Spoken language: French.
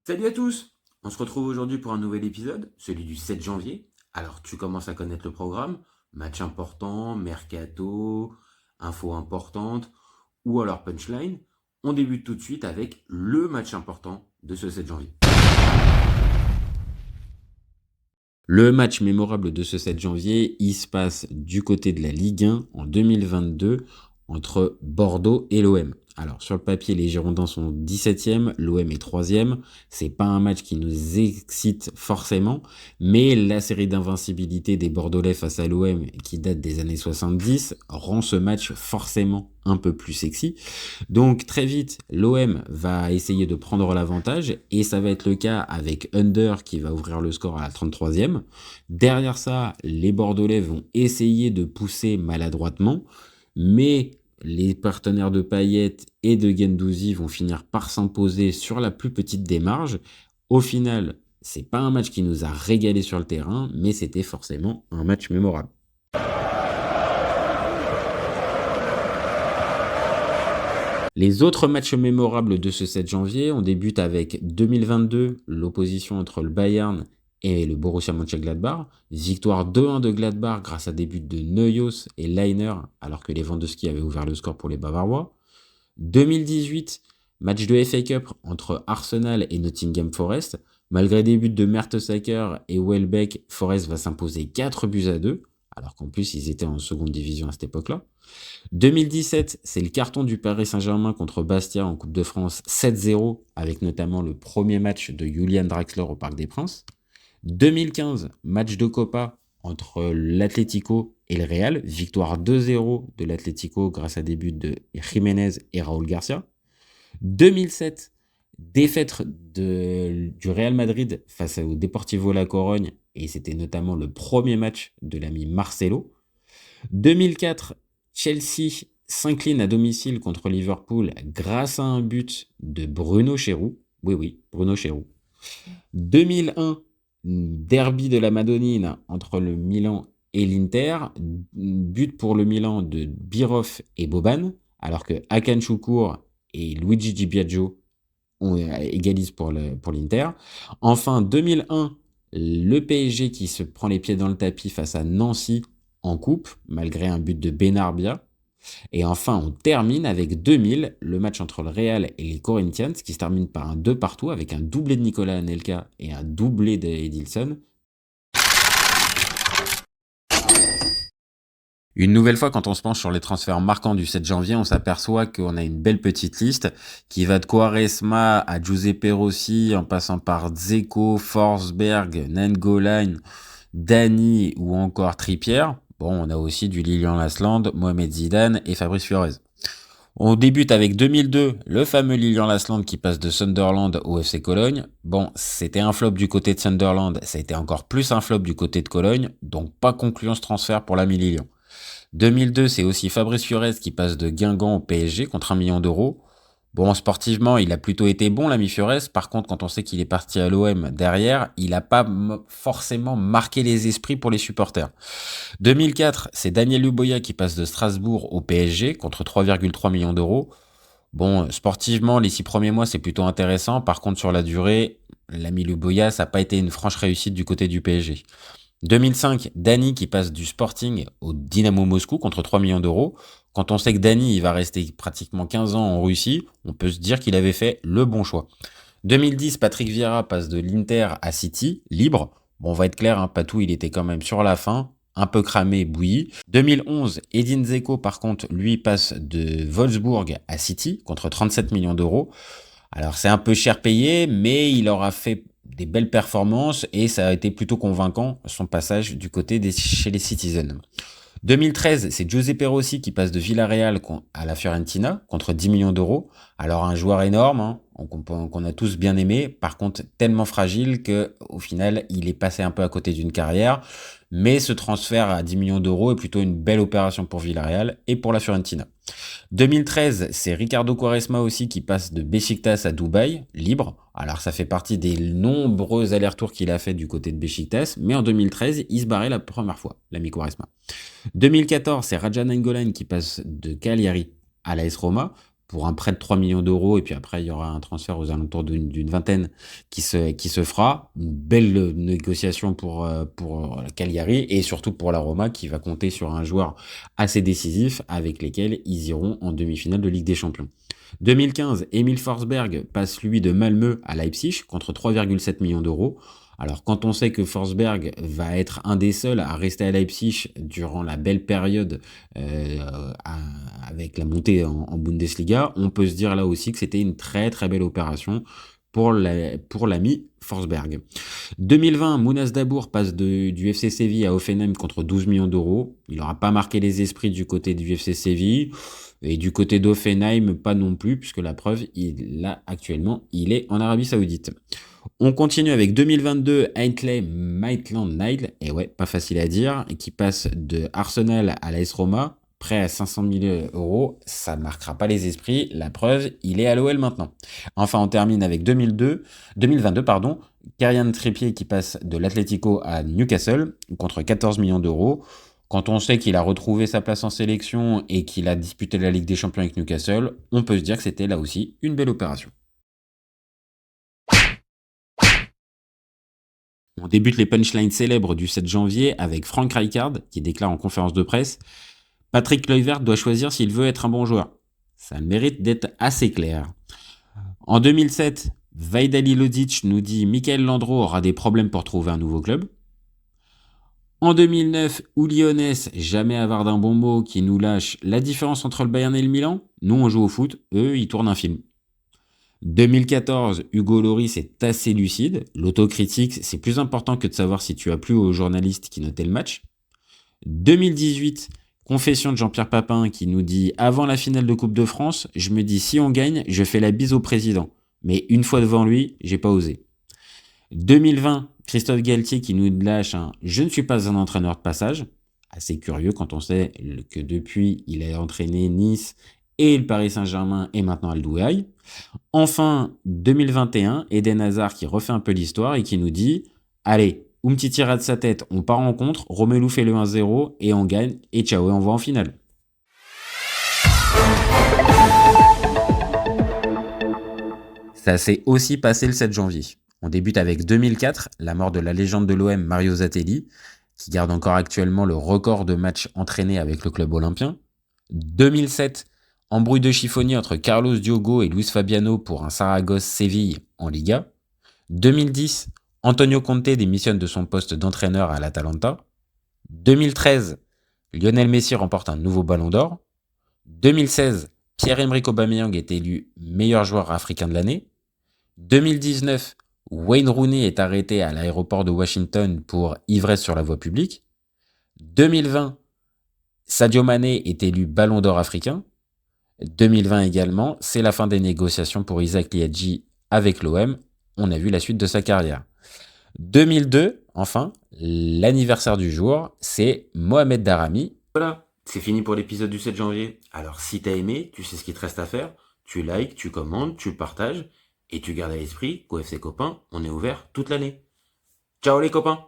Salut à tous! On se retrouve aujourd'hui pour un nouvel épisode, celui du 7 janvier. Alors tu commences à connaître le programme, match important, mercato, info importante ou alors punchline. On débute tout de suite avec le match important de ce 7 janvier. Le match mémorable de ce 7 janvier, il se passe du côté de la Ligue 1 en 2022 entre Bordeaux et l'OM. Alors sur le papier, les Girondins sont 17e, l'OM est 3e. C'est pas un match qui nous excite forcément, mais la série d'invincibilité des Bordelais face à l'OM qui date des années 70 rend ce match forcément un peu plus sexy. Donc très vite, l'OM va essayer de prendre l'avantage et ça va être le cas avec Under qui va ouvrir le score à la 33e. Derrière ça, les Bordelais vont essayer de pousser maladroitement, mais les partenaires de Payet et de Guendouzi vont finir par s'imposer sur la plus petite des marges. Au final, c'est pas un match qui nous a régalé sur le terrain, mais c'était forcément un match mémorable. Les autres matchs mémorables de ce 7 janvier, on débute avec 2022, l'opposition entre le Bayern et le Borussia Mönchengladbach. Victoire 2-1 de Gladbach grâce à des buts de Neuhaus et Leiner, alors que Lewandowski avait ouvert le score pour les Bavarois. 2018, match de FA Cup entre Arsenal et Nottingham Forest. Malgré des buts de Mertesacker et Welbeck, Forest va s'imposer 4-2, alors qu'en plus ils étaient en seconde division à cette époque-là. 2017, c'est le carton du Paris Saint-Germain contre Bastia en Coupe de France 7-0, avec notamment le premier match de Julian Draxler au Parc des Princes. 2015, match de Copa entre l'Atlético et le Real, victoire 2-0 de l'Atlético grâce à des buts de Jiménez et Raúl Garcia. 2007, défaite du Real Madrid face au Deportivo La Corogne, et c'était notamment le premier match de l'ami Marcelo. 2004, Chelsea s'incline à domicile contre Liverpool grâce à un but de Bruno Chéroux. Oui, oui, Bruno Chéroux. 2001, derby de la Madonnine entre le Milan et l'Inter. But pour le Milan de Birov et Boban, alors que Hakan Şükür et Luigi Di Biagio égalisent pour l'Inter. Enfin, 2001, le PSG qui se prend les pieds dans le tapis face à Nancy en coupe, malgré un but de Benarbia. Et enfin, on termine avec 2000, le match entre le Real et les Corinthians, qui se termine par un 2 partout, avec un doublé de Nicolas Anelka et un doublé d'Edilson. Une nouvelle fois, quand on se penche sur les transferts marquants du 7 janvier, on s'aperçoit qu'on a une belle petite liste qui va de Quaresma à Giuseppe Rossi, en passant par Dzeko, Forsberg, Nainggolan, Dani ou encore Trippier. Bon, on a aussi du Lilian Lasland, Mohamed Zidane et Fabrice Fiorez. On débute avec 2002, le fameux Lilian Lasland qui passe de Sunderland au FC Cologne. Bon, c'était un flop du côté de Sunderland, ça a été encore plus un flop du côté de Cologne, donc pas concluant ce transfert pour l'ami Lilian. 2002, c'est aussi Fabrice Fiorez qui passe de Guingamp au PSG contre 1 million d'euros. Bon, sportivement, il a plutôt été bon, l'ami Fiorez. Par contre, quand on sait qu'il est parti à l'OM derrière, il n'a pas forcément marqué les esprits pour les supporters. 2004, c'est Daniel Luboya qui passe de Strasbourg au PSG contre 3,3 millions d'euros. Bon, sportivement, les 6 premiers mois, c'est plutôt intéressant. Par contre, sur la durée, l'ami Luboya, ça n'a pas été une franche réussite du côté du PSG. 2005, Dani qui passe du Sporting au Dynamo Moscou contre 3 millions d'euros. Quand on sait que Dani il va rester pratiquement 15 ans en Russie, on peut se dire qu'il avait fait le bon choix. 2010, Patrick Vieira passe de l'Inter à City, libre. Bon, on va être clair, hein, Patou, il était quand même sur la fin, un peu cramé, bouilli. 2011, Edin Dzeko, par contre, lui passe de Wolfsburg à City contre 37 millions d'euros. Alors, c'est un peu cher payé, mais il aura fait des belles performances et ça a été plutôt convaincant son passage du côté chez les Citizens. 2013, c'est Giuseppe Rossi qui passe de Villarreal à la Fiorentina contre 10 millions d'euros. Alors un joueur énorme, hein, qu'on a tous bien aimé, par contre tellement fragile que au final il est passé un peu à côté d'une carrière. Mais ce transfert à 10 millions d'euros est plutôt une belle opération pour Villarreal et pour la Fiorentina. 2013, c'est Ricardo Quaresma aussi qui passe de Beşiktaş à Dubaï, libre. Alors ça fait partie des nombreux allers-retours qu'il a fait du côté de Beşiktaş, mais en 2013, il se barrait la première fois, l'ami Quaresma. 2014, c'est Raja Nainggolan qui passe de Cagliari à l'AS Roma pour un prêt de 3 millions d'euros, et puis après, il y aura un transfert aux alentours d'une vingtaine qui se fera. Une belle négociation pour Cagliari, et surtout pour la Roma, qui va compter sur un joueur assez décisif, avec lesquels ils iront en demi-finale de Ligue des Champions. 2015, Emil Forsberg passe lui de Malmö à Leipzig contre 3,7 millions d'euros. Alors quand on sait que Forsberg va être un des seuls à rester à Leipzig durant la belle période avec la montée en Bundesliga, on peut se dire là aussi que c'était une très très belle opération pour l'ami Forsberg. 2020, Mounas Dabour passe du FC Séville à Hoffenheim contre 12 millions d'euros. Il n'aura pas marqué les esprits du côté du FC Séville. Et du côté d'Hoffenheim, pas non plus, puisque la preuve, actuellement, il est en Arabie Saoudite. On continue avec 2022, Aintley Maitland-Niles, et ouais, pas facile à dire, qui passe de Arsenal à l'AS Roma, prêt à 500 000 euros, ça ne marquera pas les esprits, la preuve, il est à l'OL maintenant. Enfin, on termine avec 2022, Karian Trippier qui passe de l'Atlético à Newcastle, contre 14 millions d'euros. Quand on sait qu'il a retrouvé sa place en sélection et qu'il a disputé la Ligue des Champions avec Newcastle, on peut se dire que c'était là aussi une belle opération. On débute les punchlines célèbres du 7 janvier avec Frank Rijkaard qui déclare en conférence de presse « Patrick Kluivert doit choisir s'il veut être un bon joueur ». Ça a le mérite d'être assez clair. En 2007, Vaidali Lodic nous dit « Michael Landreau aura des problèmes pour trouver un nouveau club ». En 2009, Ouliones, jamais avare d'un bon mot, qui nous lâche la différence entre le Bayern et le Milan. Nous, on joue au foot, eux, ils tournent un film. 2014, Hugo Lloris est assez lucide. L'autocritique, c'est plus important que de savoir si tu as plu aux journalistes qui notaient le match. 2018, confession de Jean-Pierre Papin qui nous dit « Avant la finale de Coupe de France, je me dis si on gagne, je fais la bise au président. Mais une fois devant lui, j'ai pas osé. » 2020, Christophe Galtier qui nous lâche un « Je ne suis pas un entraîneur de passage ». Assez curieux quand on sait que depuis, il a entraîné Nice et le Paris Saint-Germain et maintenant Al Douaï. Enfin, 2021, Eden Hazard qui refait un peu l'histoire et qui nous dit « Allez, Umtiti rate sa tête, on part en contre, Romelu fait le 1-0 et on gagne, et ciao, et on va en finale ». Ça s'est aussi passé le 7 janvier. On débute avec 2004, la mort de la légende de l'OM Mario Zatelli, qui garde encore actuellement le record de matchs entraînés avec le club olympien. 2007, embrouille de chiffonnier entre Carlos Diogo et Luis Fabiano pour un Saragosse-Séville en Liga. 2010, Antonio Conte démissionne de son poste d'entraîneur à l'Atalanta. 2013, Lionel Messi remporte un nouveau ballon d'or. 2016, Pierre-Emerick Aubameyang est élu meilleur joueur africain de l'année. 2019, Wayne Rooney est arrêté à l'aéroport de Washington pour ivresse sur la voie publique. 2020, Sadio Mané est élu Ballon d'Or africain. 2020 également, c'est la fin des négociations pour Isaac Liadji avec l'OM. On a vu la suite de sa carrière. 2002, enfin, l'anniversaire du jour, c'est Mohamed Daramy. Voilà, c'est fini pour l'épisode du 7 janvier. Alors si t'as aimé, tu sais ce qu'il te reste à faire. Tu likes, tu commentes, tu partages. Et tu gardes à l'esprit qu'au FC Copain, on est ouvert toute l'année. Ciao les copains!